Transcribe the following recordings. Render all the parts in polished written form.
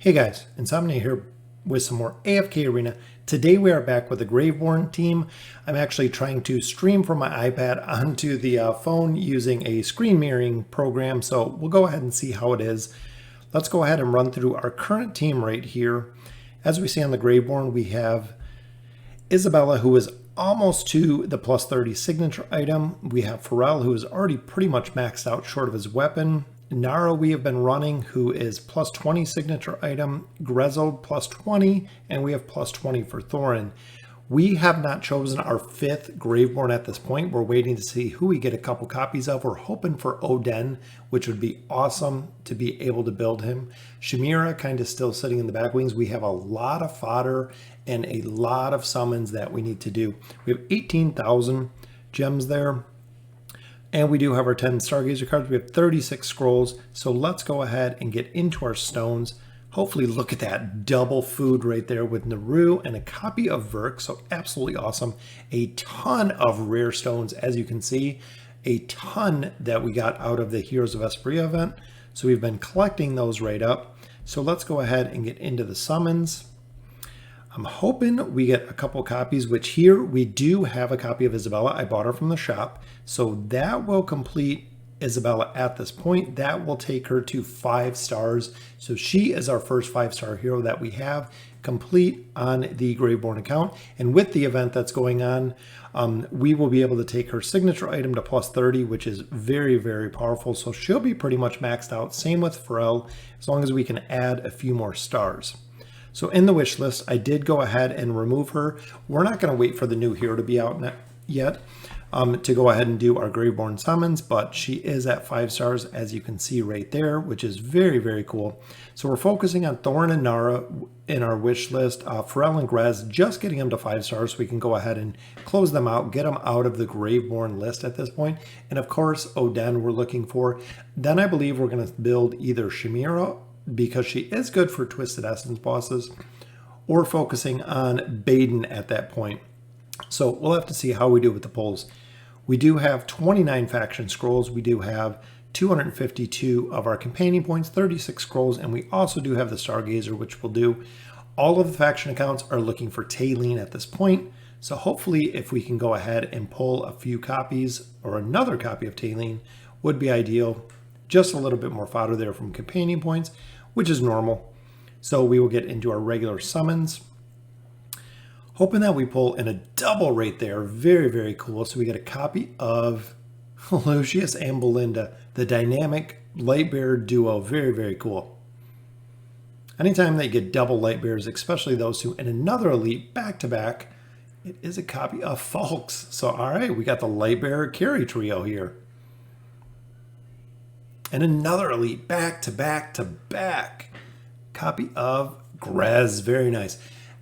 Hey guys, Insomnia here with some more AFK Arena. Today we are back with the Graveborn team. I'm actually trying to stream from my iPad onto the phone using a screen mirroring program, so we'll go ahead and see how it is. Let's go ahead and run through our current team right here. As we see on the Graveborn, we have Isabella, who is almost to the plus 30 signature item. We have Pharrell, who is already pretty much maxed out short of his weapon. Nara we have been running, who is plus 20 signature item, Grezzo plus 20, and we have plus 20 for Thorin. We have not chosen our fifth Graveborn at this point. We're waiting to see who we get a couple copies of. We're hoping for Oden, which would be awesome to be able to build him. Shamira kind of still sitting in the back wings. We have a lot of fodder and a lot of summons that we need to do. We have 18,000 gems there. And we do have our 10 Stargazer cards. We have 36 scrolls. So let's go ahead and get into our stones. Hopefully, look at that double food right there with Naru and a copy of Verk. So absolutely awesome. A ton of rare stones, as you can see. A ton that we got out of the Heroes of Espria event. So we've been collecting those right up. So let's go ahead and get into the summons. I'm hoping we get a couple copies, which here we do have a copy of Isabella. I bought her from the shop. So that will complete Isabella at this point. That will take her to 5 stars. So she is our first 5-star hero that we have complete on the Graveborn account. And with the event that's going on, we will be able to take her signature item to plus 30, which is very, very powerful. So she'll be pretty much maxed out. Same with Pharrell, as long as we can add a few more stars. So in the wish list, I did go ahead and remove her. We're not going to wait for the new hero to be out yet to go ahead and do our Graveborn summons, but she is at 5 stars, as you can see right there, which is very, very cool. So we're focusing on Thorin and Nara in our wish list. Pharrell and Grez, just getting them to 5 stars so we can go ahead and close them out, get them out of the Graveborn list at this point. And of course, Oden we're looking for. Then I believe we're going to build either Shamira, because she is good for Twisted Essence bosses, or focusing on Baden at that point. So we'll have to see how we do with the polls. We do have 29 faction scrolls. We do have 252 of our companion points, 36 scrolls, and we also do have the Stargazer, which we'll do. All of the faction accounts are looking for Taylene at this point. So hopefully if we can go ahead and pull a few copies or another copy of Taylene would be ideal. Just a little bit more fodder there from companion points, which is normal. So we will get into our regular summons. Hoping that we pull in a double right there. Very, very cool. So we get a copy of Lucius and Belinda, the dynamic Lightbearer duo. Very, very cool. Anytime they get double Lightbearers, especially those two, and another elite back-to-back, it is a copy of Falks. So all right, we got the Lightbearer carry trio here. And another elite back-to-back copy of Grez. Very nice.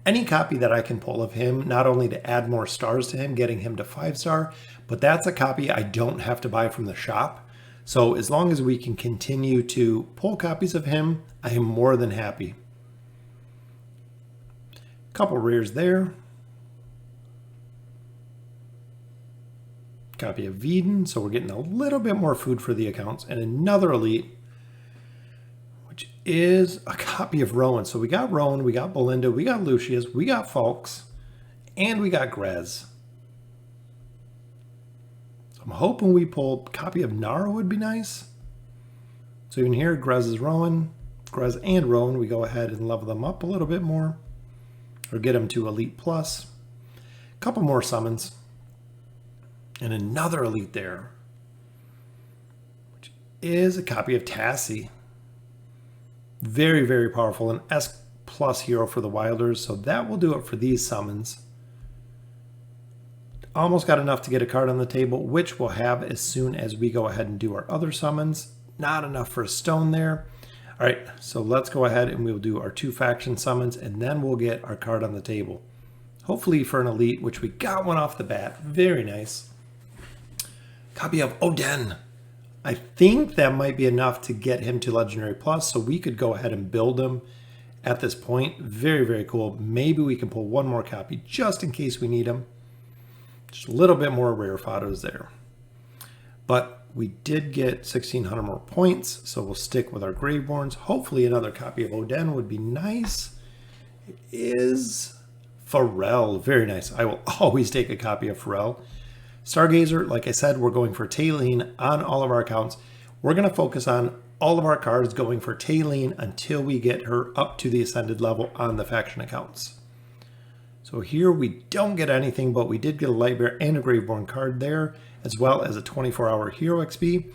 Any copy that I can pull of him, not only to add more stars to him, getting him to 5-star, but that's a copy I don't have to buy from the shop. So as long as we can continue to pull copies of him, I am more than happy. Couple rares there. Copy of Veden, so we're getting a little bit more food for the accounts, and another elite, which is a copy of Rowan. So we got Rowan, we got Belinda, we got Lucius, we got Falks, and we got Grez. So I'm hoping we pull a copy of Nara would be nice. So you can hear Grez is Rowan, Grez and Rowan. We go ahead and level them up a little bit more, or get them to Elite Plus. A couple more summons. And another elite there, which is a copy of Tassie. Very, very powerful. An S plus hero for the Wilders. So that will do it for these summons. Almost got enough to get a card on the table, which we'll have as soon as we go ahead and do our other summons. Not enough for a stone there. All right, so let's go ahead and we'll do our 2 faction summons, and then we'll get our card on the table. Hopefully for an elite, which we got one off the bat. Very nice. Copy of Oden. I think that might be enough to get him to Legendary Plus, so we could go ahead and build him at this point. Very, very cool. Maybe we can pull one more copy just in case we need him. Just a little bit more rare photos there. But we did get 1,600 more points, so we'll stick with our Graveborns. Hopefully another copy of Oden would be nice. It is Pharrell, very nice. I will always take a copy of Pharrell. Stargazer, like I said, we're going for Taylene on all of our accounts. We're going to focus on all of our cards going for Taylene until we get her up to the Ascended level on the faction accounts. So here we don't get anything, but we did get a Lightbearer and a Graveborn card there, as well as a 24-hour Hero XP.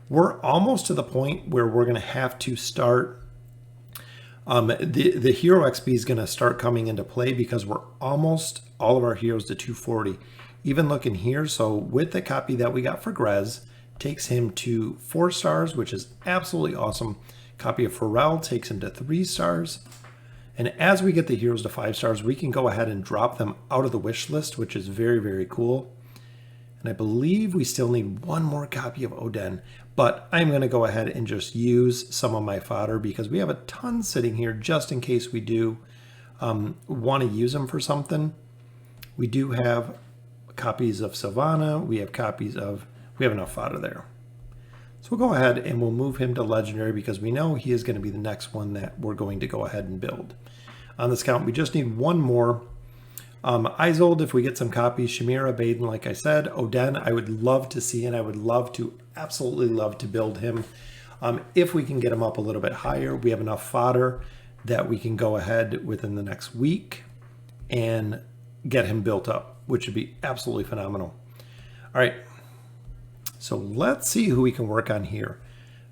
We're almost to the point where we're going to have to start, the Hero XP is going to start coming into play because we're almost all of our heroes to 240. Even looking here, so with the copy that we got for Grez, takes him to 4 stars, which is absolutely awesome. Copy of Pharrell takes him to 3 stars. And as we get the heroes to 5 stars, we can go ahead and drop them out of the wish list, which is very, very cool. And I believe we still need one more copy of Oden, but I'm going to go ahead and just use some of my fodder because we have a ton sitting here just in case we do want to use them for something. We do have copies of Sylvana, we have enough fodder there. So we'll go ahead and we'll move him to legendary because we know he is going to be the next one that we're going to go ahead and build. On this count, we just need one more. Isolde, if we get some copies, Shamira, Baden, like I said, Oden, I would love to see, and I would love to, absolutely love to build him. If we can get him up a little bit higher, we have enough fodder that we can go ahead within the next week and get him built up, which would be absolutely phenomenal. All right. So let's see who we can work on here.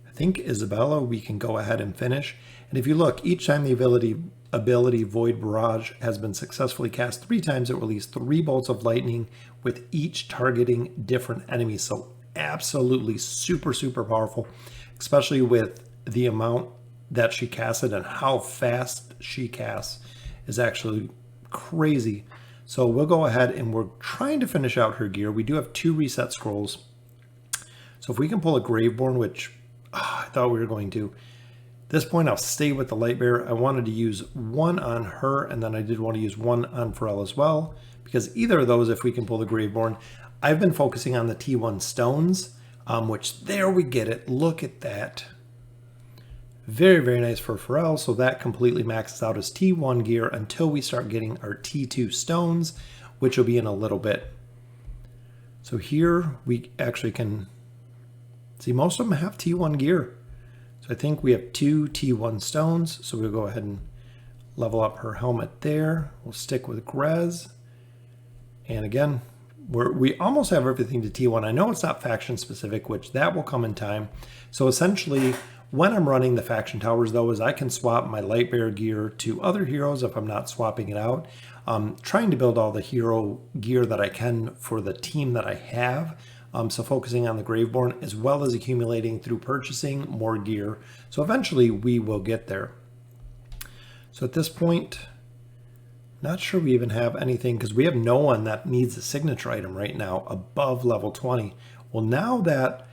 I think Isabella, we can go ahead and finish. And if you look, each time the ability Void Barrage has been successfully cast 3 times, it released 3 bolts of lightning with each targeting different enemies. So absolutely super, super powerful, especially with the amount that she casted and how fast she casts is actually crazy. So we'll go ahead and we're trying to finish out her gear. We do have 2 reset scrolls. So if we can pull a Graveborn, which I thought we were going to, at this point I'll stay with the Lightbearer. I wanted to use 1 on her, and then I did want to use 1 on Pharrell as well, because either of those, if we can pull the Graveborn, I've been focusing on the T1 stones, which there we get it. Look at that. Very, very nice for Pharrell. So that completely maxes out his T1 gear until we start getting our T2 stones, which will be in a little bit. So here we actually can see most of them have T1 gear. So I think we have 2 T1 stones. So we'll go ahead and level up her helmet there. We'll stick with Grez. And again, we almost have everything to T1. I know it's not faction specific, which that will come in time. So essentially, when I'm running the faction towers though, is I can swap my Lightbearer gear to other heroes if I'm not swapping it out. Trying to build all the hero gear that I can for the team that I have. So focusing on the Graveborn as well as accumulating through purchasing more gear. So eventually we will get there. So at this point, not sure we even have anything because we have no one that needs a signature item right now above level 20. Well, now that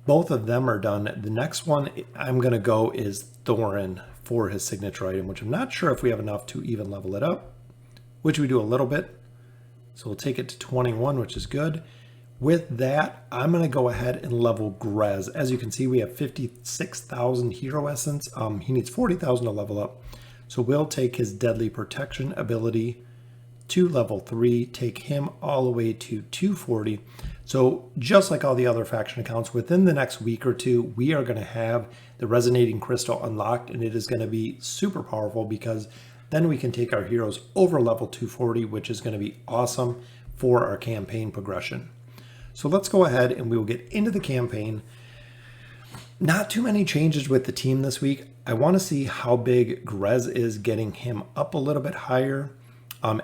both of them are done, the next one I'm going to go is Thorin for his signature item, which I'm not sure if we have enough to even level it up, which we do a little bit. So we'll take it to 21, which is good. With that, I'm going to go ahead and level Grez. As you can see, we have 56,000 hero essence. He needs 40,000 to level up. So we'll take his deadly protection ability to level 3, take him all the way to 240. So just like all the other faction accounts, within the next week or 2, we are going to have the resonating crystal unlocked, and it is going to be super powerful because then we can take our heroes over level 240, which is going to be awesome for our campaign progression. So let's go ahead and we will get into the campaign. Not too many changes with the team this week. I want to see how big Grez is, getting him up a little bit higher.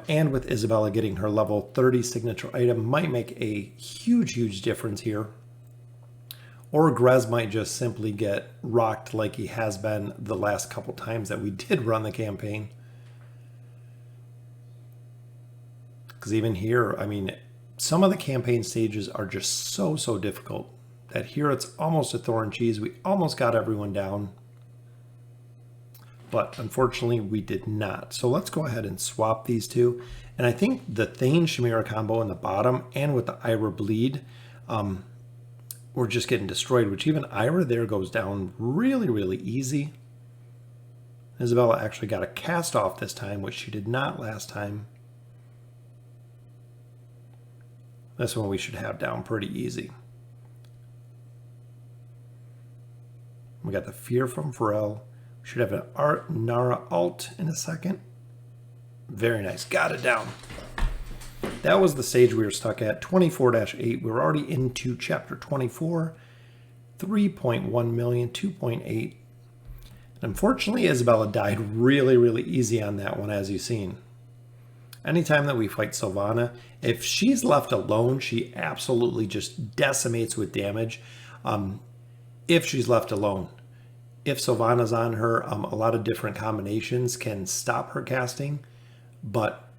And with Isabella getting her level 30 signature item might make a huge, huge difference here. Or Grez might just simply get rocked like he has been the last couple times that we did run the campaign. Because even here, I mean, some of the campaign stages are just so difficult that here it's almost a Thorn cheese. We almost got everyone down, but unfortunately we did not. So let's go ahead and swap these two. And I think the Thane Shamira combo in the bottom and with the Ira Bleed we're just getting destroyed, which even Ira there goes down really, really easy. Isabella actually got a cast off this time, which she did not last time. This one we should have down pretty easy. We got the fear from Pharrell. We should have an Nara alt in a second. Very nice. Got it down. That was the stage we were stuck at, 24-8. We were already into chapter 24. 3.1 million, 2.8. Unfortunately, Isabella died really, really easy on that one, as you've seen. Anytime that we fight Sylvana, if she's left alone, she absolutely just decimates with damage. If she's left alone. If Sylvana's on her, a lot of different combinations can stop her casting. But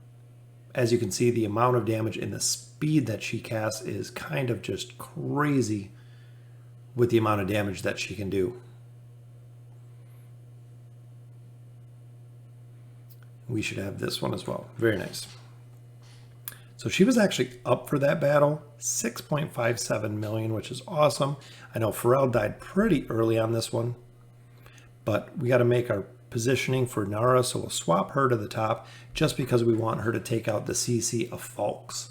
as you can see, the amount of damage and the speed that she casts is kind of just crazy with the amount of damage that she can do. We should have this one as well. Very nice. So she was actually up for that battle, 6.57 million, which is awesome. I know Pharrell died pretty early on this one, but we got to make our positioning for Nara, so we'll swap her to the top just because we want her to take out the CC of Falks.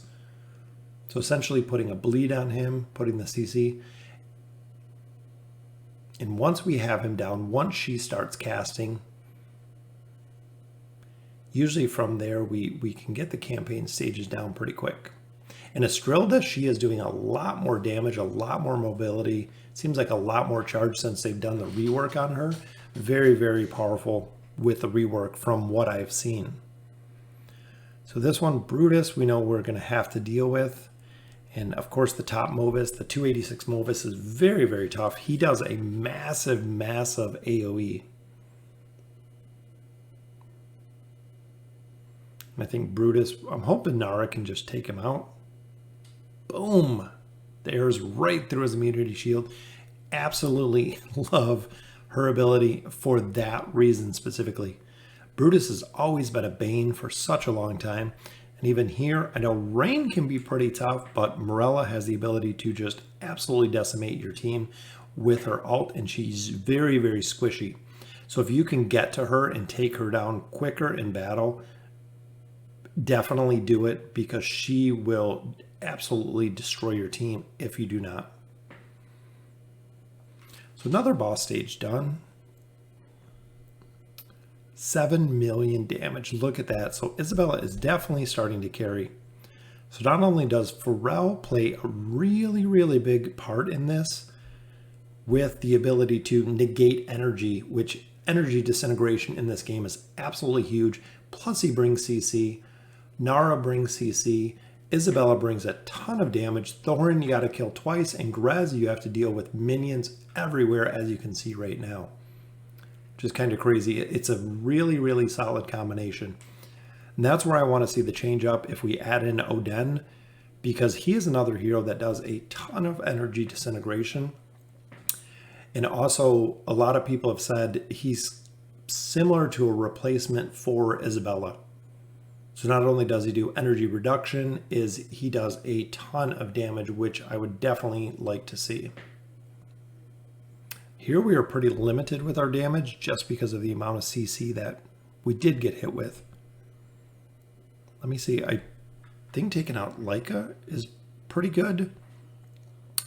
So essentially putting a bleed on him, putting the CC. And once we have him down, once she starts casting, usually from there, we can get the campaign stages down pretty quick. And Estrilda, she is doing a lot more damage, a lot more mobility. Seems like a lot more charge since they've done the rework on her. Very, very powerful with the rework from what I've seen. So this one, Brutus, we know we're going to have to deal with. And of course, the top Movis, the 286 Movis is very, very tough. He does a massive, massive AoE. I think Brutus, I'm hoping Nara can just take him out. Boom. There's right through his immunity shield. Absolutely love her ability for that reason specifically. Brutus has always been a bane for such a long time. And even here, I know Rain can be pretty tough, but Morella has the ability to just absolutely decimate your team with her ult, and she's very, very squishy. So if you can get to her and take her down quicker in battle, definitely do it, because she will absolutely destroy your team if you do not. So another boss stage done. 7 million damage. Look at that. So Isabella is definitely starting to carry. So not only does Pharrell play a really, really big part in this with the ability to negate energy, which energy disintegration in this game is absolutely huge. Plus he brings CC. Nara brings CC. Isabella brings a ton of damage. Thorin you got to kill twice. And Grez you have to deal with minions everywhere, as you can see right now. Which is kind of crazy. It's a really, really solid combination. And that's where I want to see the change up if we add in Oden, because he is another hero that does a ton of energy disintegration. And also, a lot of people have said he's similar to a replacement for Isabella. So not only does he do energy reduction, he does a ton of damage, which I would definitely like to see. Here we are pretty limited with our damage just because of the amount of CC that we did get hit with. Let me see. I think taking out Leica is pretty good.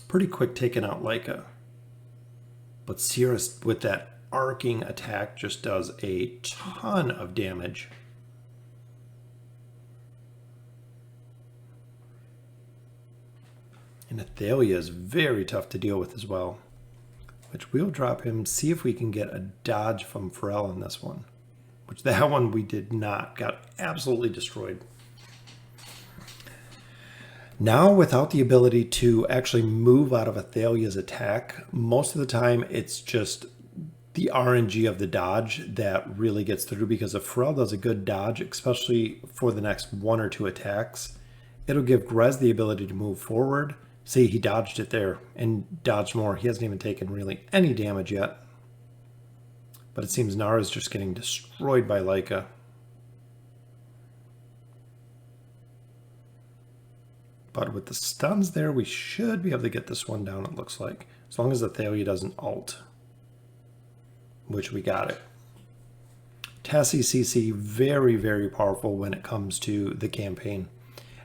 Pretty quick taking out Leica. But Cirrus with that arcing attack just does a ton of damage. And Athalia is very tough to deal with as well. Which we'll drop him, see if we can get a dodge from Pharrell in this one. Which that one we did not. Got absolutely destroyed. Now without the ability to actually move out of Athalia's attack, most of the time it's just the RNG of the dodge that really gets through, because if Pharrell does a good dodge, especially for the next 1 or 2 attacks, it'll give Grez the ability to move forward. See, he dodged it there and dodged more. He hasn't even taken really any damage yet. But it seems Nara's just getting destroyed by Leica. But with the stuns there, we should be able to get this one down, it looks like. As long as the Thalia doesn't ult. Which we got it. Tassie CC, very, very powerful when it comes to the campaign.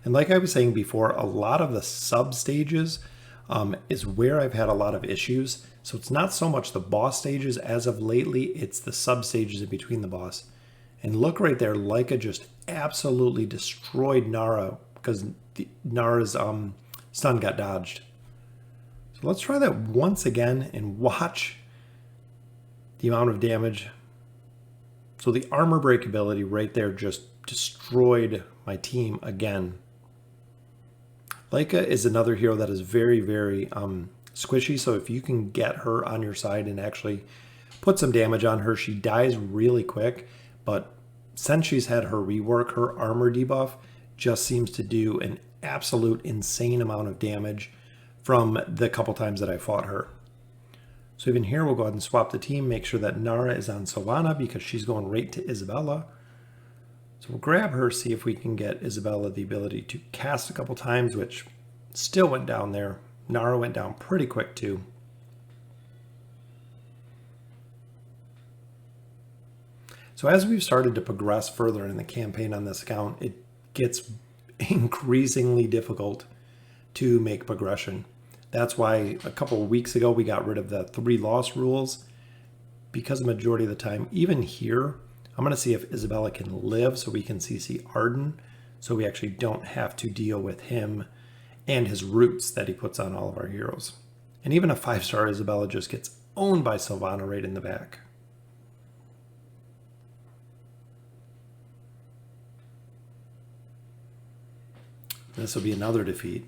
And like I was saying before, a lot of the sub-stages is where I've had a lot of issues. So it's not so much the boss stages as of lately, it's the sub-stages in between the boss. And look right there, Leica just absolutely destroyed Nara because Nara's stun got dodged. So let's try that once again and watch the amount of damage. So the armor break ability right there just destroyed my team again. Leica is another hero that is very, very squishy. So if you can get her on your side and actually put some damage on her, she dies really quick. But since she's had her rework, her armor debuff just seems to do an absolute insane amount of damage from the couple times that I fought her. So even here, we'll go ahead and swap the team, make sure that Nara is on Sylvana because she's going right to Isabella. So we'll grab her, see if we can get Isabella the ability to cast a couple times, which still went down there. Nara went down pretty quick too. So as we've started to progress further in the campaign on this account, it gets increasingly difficult to make progression. That's why a couple of weeks ago we got rid of the 3 loss rules, because the majority of the time, even here, I'm going to see if Isabella can live so we can CC Arden, so we actually don't have to deal with him and his roots that he puts on all of our heroes. And even a 5-star Isabella just gets owned by Sylvana right in the back. This will be another defeat.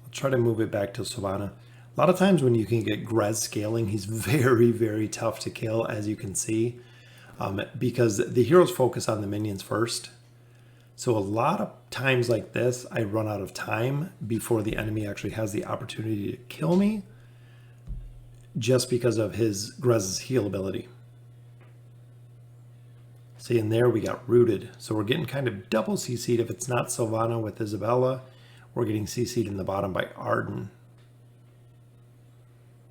I'll try to move it back to Sylvana. A lot of times when you can get Grez scaling, he's very, very tough to kill, as you can see, because the heroes focus on the minions first. So a lot of times like this, I run out of time before the enemy actually has the opportunity to kill me, just because of his Grez's heal ability. See, in there we got rooted. So we're getting kind of double CC'd. If it's not Sylvana with Isabella, we're getting CC'd in the bottom by Arden.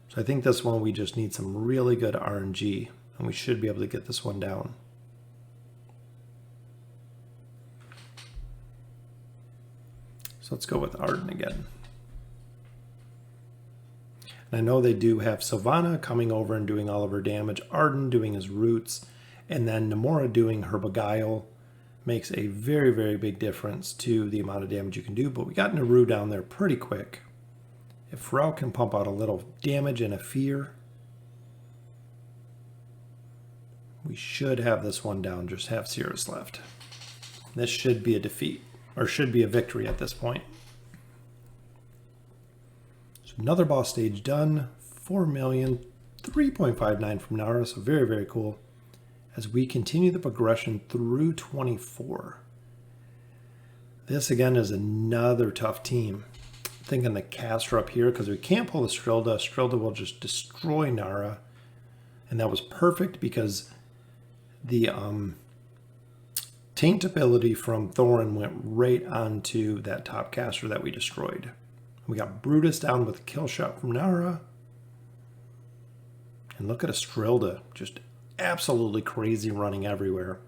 So I think this one we just need some really good RNG, and we should be able to get this one down. So let's go with Arden again. And I know they do have Sylvana coming over and doing all of her damage, Arden doing his roots, and then Namora doing her Beguile makes a very, very big difference to the amount of damage you can do. But we got Naru down there pretty quick. If Pharrell can pump out a little damage and a fear, we should have this one down, just have Cirrus left. This should be a defeat, or should be a victory at this point. So another boss stage done, 4 million, 3.59 from Nara, so very, very cool. As we continue the progression through 24. This again is another tough team. Thinking the caster up here, because we can't pull the Strilda. Strilda will just destroy Nara. And that was perfect because the taint ability from Thorin went right onto that top caster that we destroyed. We got Brutus down with a kill shot from Nara. And look at a Strilda, just absolutely crazy running everywhere.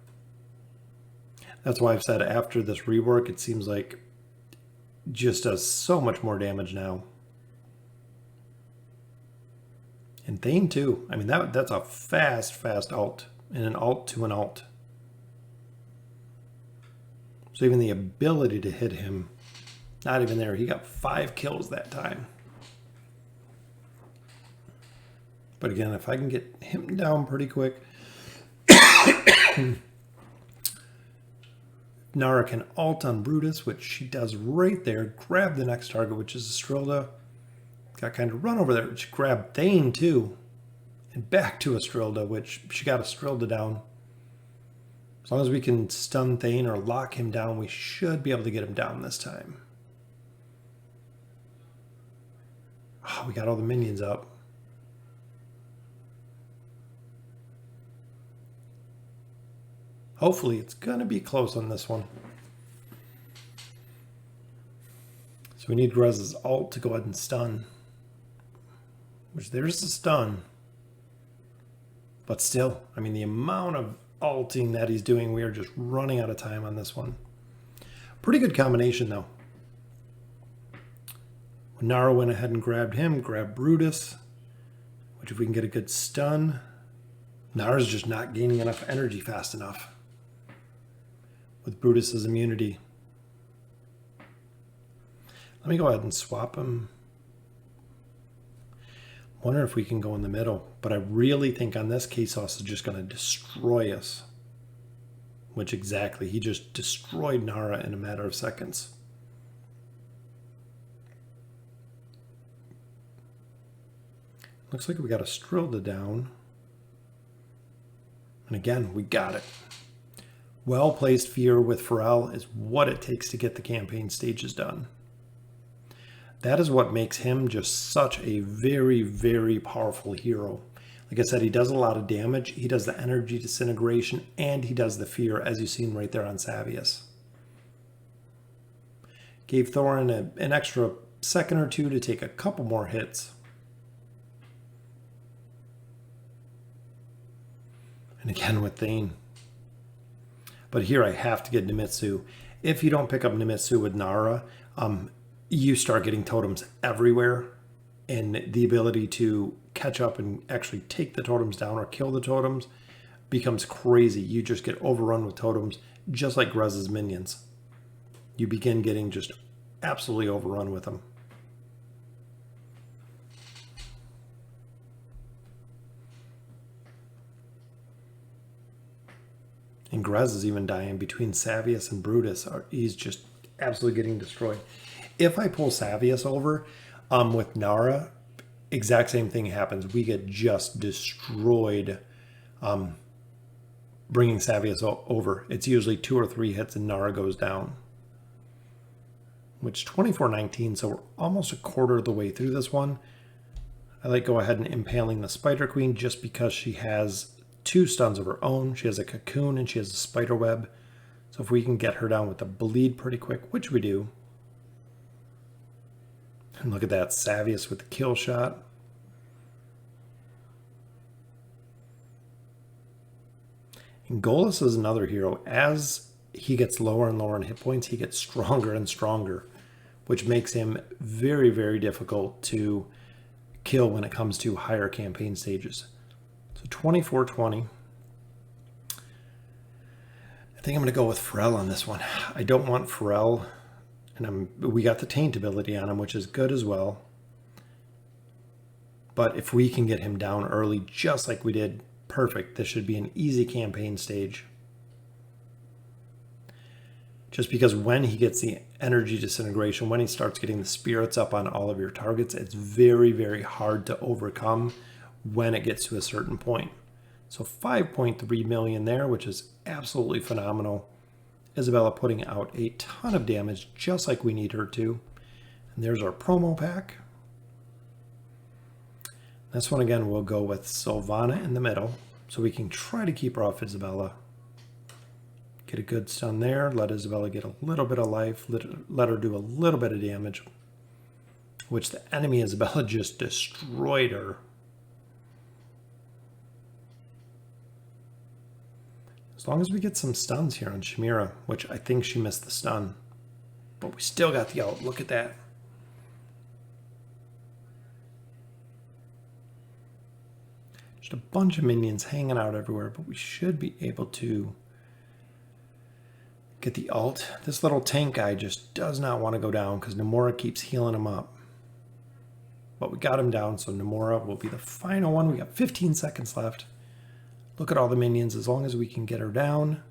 That's why I've said after this rework, it seems like just does so much more damage now. And Thane too. I mean, that's a fast ult. And an ult to an ult. So even the ability to hit him, not even there. He got 5 kills that time. But again, if I can get him down pretty quick, Nara can ult on Brutus, which she does right there. Grab the next target, which is Estrilda. Got kind of run over there. She grabbed Thane too. And back to Estrilda, which she got Estrilda down. As long as we can stun Thane or lock him down, we should be able to get him down this time. Oh, we got all the minions up. Hopefully it's going to be close on this one. So we need Grez's ult to go ahead and stun. Which there's the stun. But still, I mean, the amount of ulting that he's doing, we are just running out of time on this one. Pretty good combination, though. When Nara went ahead and grabbed him, grabbed Brutus. Which if we can get a good stun, Nara's just not gaining enough energy fast enough. With Brutus's immunity. Let me go ahead and swap him. Wonder if we can go in the middle, but I really think on this K-Sauce is just going to destroy us. Which exactly, he just destroyed Nara in a matter of seconds. Looks like we got a Strilda down. And again, we got it. Well-placed fear with Pharrell is what it takes to get the campaign stages done. That is what makes him just such a very, very powerful hero. Like I said, he does a lot of damage. He does the energy disintegration, and he does the fear, as you've seen right there on Savius. Gave Thorin an extra second or two to take a couple more hits. And again with Thane. But here I have to get Nimitsu. If you don't pick up Nimitsu with Nara, you start getting totems everywhere, and the ability to catch up and actually take the totems down or kill the totems becomes crazy. You just get overrun with totems, just like Grez's minions. You begin getting just absolutely overrun with them. And Grez is even dying between Savius and Brutus. He's just absolutely getting destroyed. If I pull Savius over with Nara, exact same thing happens. We get just destroyed bringing Savius over. It's usually 2 or 3 hits and Nara goes down. Which 24-19, so we're almost a quarter of the way through this one. I like go ahead and impaling the Spider Queen just because she has 2 stuns of her own. She has a cocoon and she has a spider web. So if we can get her down with the bleed pretty quick, which we do. And look at that, Savius with the kill shot. And Golas is another hero. As he gets lower and lower in hit points, he gets stronger and stronger, which makes him very, very difficult to kill when it comes to higher campaign stages. So 24-20. I think I'm going to go with Pharrell on this one. I don't want Pharrell, and we got the taint ability on him, which is good as well. But if we can get him down early, just like we did, perfect. This should be an easy campaign stage. Just because when he gets the energy disintegration, when he starts getting the spirits up on all of your targets, it's very, very hard to overcome when it gets to a certain point. So 5.3 million there, which is absolutely phenomenal. Isabella putting out a ton of damage, just like we need her to. And there's our promo pack. This one again, we'll go with Sylvana in the middle, so we can try to keep her off Isabella. Get a good stun there, let Isabella get a little bit of life, let her do a little bit of damage, which the enemy Isabella just destroyed her. As long as we get some stuns here on Shamira, which I think she missed the stun. But we still got the ult. Look at that. Just a bunch of minions hanging out everywhere, but we should be able to get the ult. This little tank guy just does not want to go down because Nomura keeps healing him up. But we got him down, so Nomura will be the final one. We got 15 seconds left. Look at all the minions. As long as we can get her down.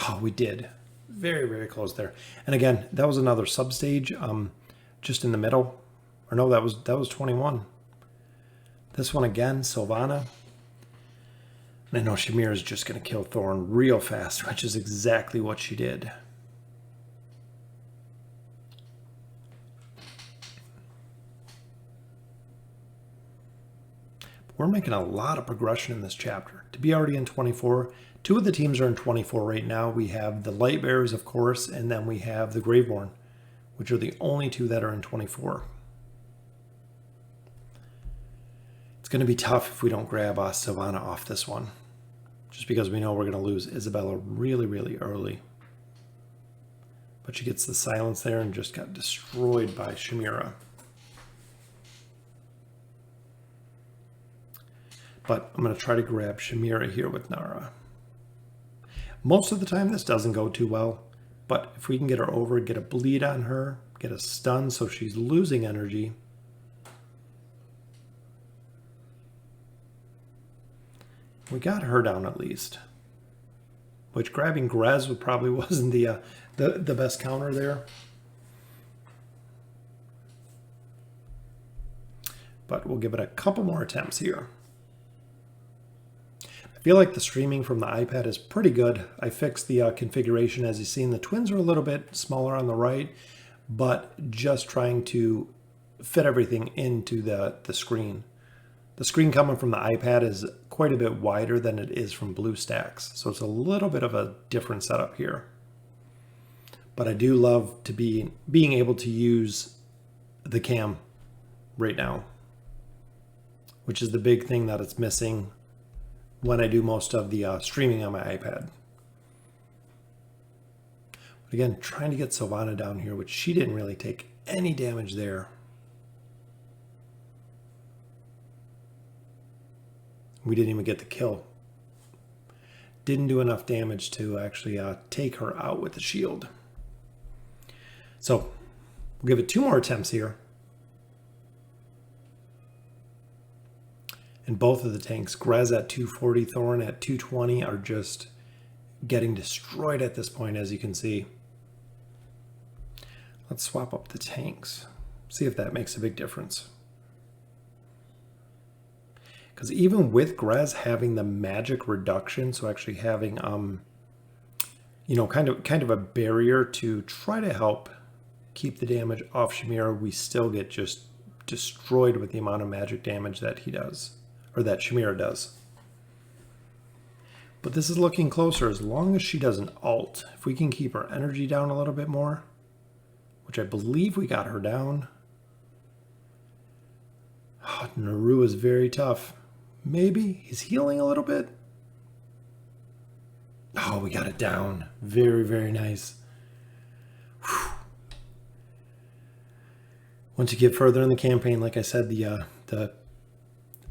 Oh, we did. Very, very close there. And again, that was another substage just in the middle. Or no, that was 21. This one again, Sylvana. And I know Shamira is just going to kill Thorn real fast, which is exactly what she did. We're making a lot of progression in this chapter. To be already in 24, 2 of the teams are in 24 right now. We have the Light Bearers, of course, and then we have the Graveborn, which are the only two that are in 24. It's going to be tough if we don't grab Sylvana off this one, just because we know we're going to lose Isabella really, really early. But she gets the silence there and just got destroyed by Chimera. But I'm going to try to grab Chimera here with Nara. Most of the time this doesn't go too well, but if we can get her over, get a bleed on her, get a stun so she's losing energy. We got her down at least. Which grabbing Grez probably wasn't the best counter there. But we'll give it a couple more attempts here. I feel like the streaming from the iPad is pretty good. I fixed the configuration. As you've seen, the twins are a little bit smaller on the right, but just trying to fit everything into the screen. The screen coming from the iPad is quite a bit wider than it is from BlueStacks, so it's a little bit of a different setup here. But I do love to being able to use the cam right now, which is the big thing that it's missing when I do most of the streaming on my iPad. But again, trying to get Sylvana down here, which she didn't really take any damage there. We didn't even get the kill. Didn't do enough damage to actually take her out with the shield. So we'll give it 2 more attempts here. And both of the tanks, Grez at 240, Thorn at 220, are just getting destroyed at this point, as you can see. Let's swap up the tanks. See if that makes a big difference. Because even with Grez having the magic reduction, so actually having you know, kind of a barrier to try to help keep the damage off Chimera, we still get just destroyed with the amount of magic damage that he does, or that Chimera does. But this is looking closer as long as she doesn't ult. If we can keep her energy down a little bit more, which I believe we got her down. Oh, Naru is very tough. Maybe he's healing a little bit. Oh, we got it down. Very, very nice. Whew. Once you get further in the campaign, like I said, the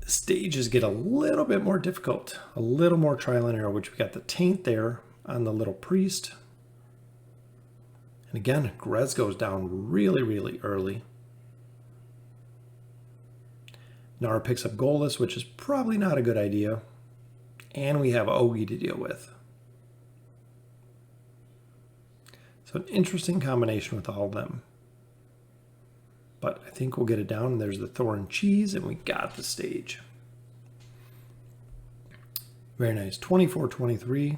stages get a little bit more difficult, a little more trial and error, which we got the taint there on the little priest. And again, Grez goes down really, really early. Nara picks up Goalless, which is probably not a good idea. And we have Ogi to deal with. So an interesting combination with all of them. But I think we'll get it down. There's the Thorn Cheese, and we got the stage. Very nice. 24-23.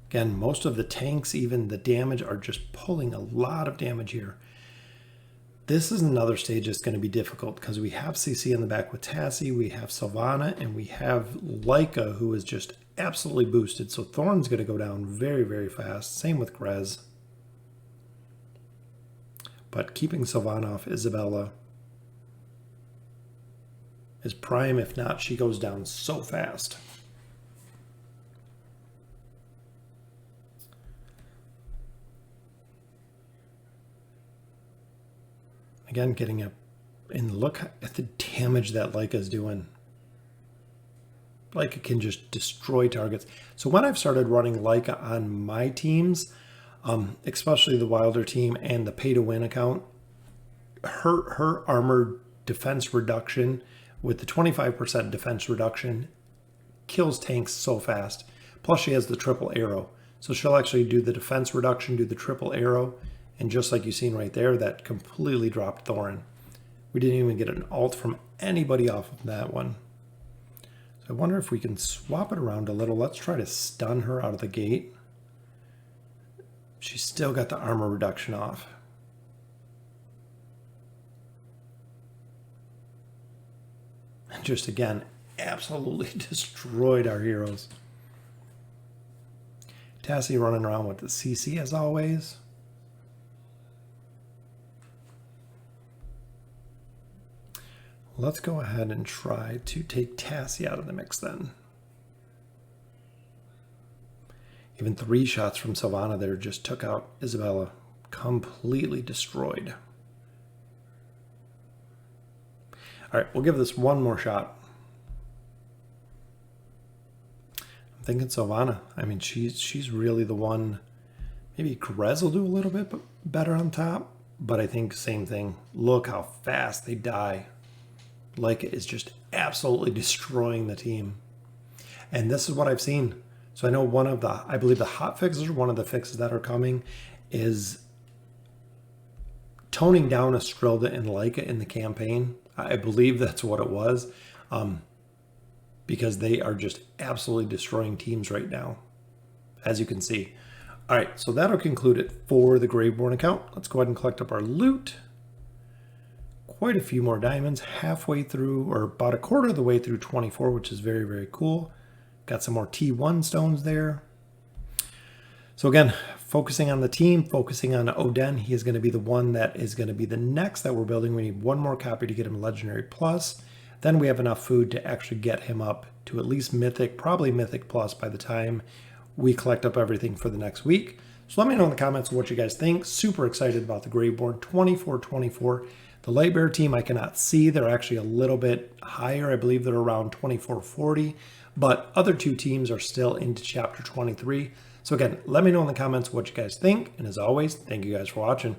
Again, most of the tanks, even the damage, are just pulling a lot of damage here. This is another stage that's going to be difficult because we have CC in the back with Tassie, we have Sylvana, and we have Leica, who is just absolutely boosted. So Thorn's going to go down very, very fast. Same with Grez. But keeping Sylvana off Isabella is prime. If not, she goes down so fast. Again, getting up and look at the damage that Leica's doing. Leica can just destroy targets. So when I've started running Leica on my teams, especially the Wilder team and the pay-to-win account, her armor defense reduction with the 25% defense reduction kills tanks so fast. Plus she has the triple arrow. So she'll actually do the defense reduction, do the triple arrow, and just like you've seen right there, that completely dropped Thorn. We didn't even get an ult from anybody off of that one. So I wonder if we can swap it around a little. Let's try to stun her out of the gate. She's still got the armor reduction off. And just again, absolutely destroyed our heroes. Tassie running around with the CC as always. Let's go ahead and try to take Tassie out of the mix then. Even 3 shots from Sylvana there just took out Isabella. Completely destroyed. All right, we'll give this one more shot. I'm thinking Sylvana. I mean, she's really the one. Maybe Grez will do a little bit better on top, but I think same thing. Look how fast they die. Leica is just absolutely destroying the team. And this is what I've seen. So I know one of the, I believe the hot fixes, one of the fixes that are coming is toning down Estrilda and Leica in the campaign. I believe that's what it was, because they are just absolutely destroying teams right now, as you can see. All right, so that'll conclude it for the Graveborn account. Let's go ahead and collect up our loot. Quite a few more diamonds, halfway through, or about a quarter of the way through 24, which is very, very cool. Got some more T1 stones there. So again, focusing on the team, focusing on Oden. He is going to be the one that is going to be the next that we're building. We need one more copy to get him Legendary Plus. Then we have enough food to actually get him up to at least Mythic, probably Mythic Plus by the time we collect up everything for the next week. So let me know in the comments what you guys think. Super excited about the Graveborn 24-24. The Lightbearer team I cannot see. They're actually a little bit higher. I believe they're around 24-40. But other 2 teams are still into Chapter 23. So again, let me know in the comments what you guys think. And as always, thank you guys for watching.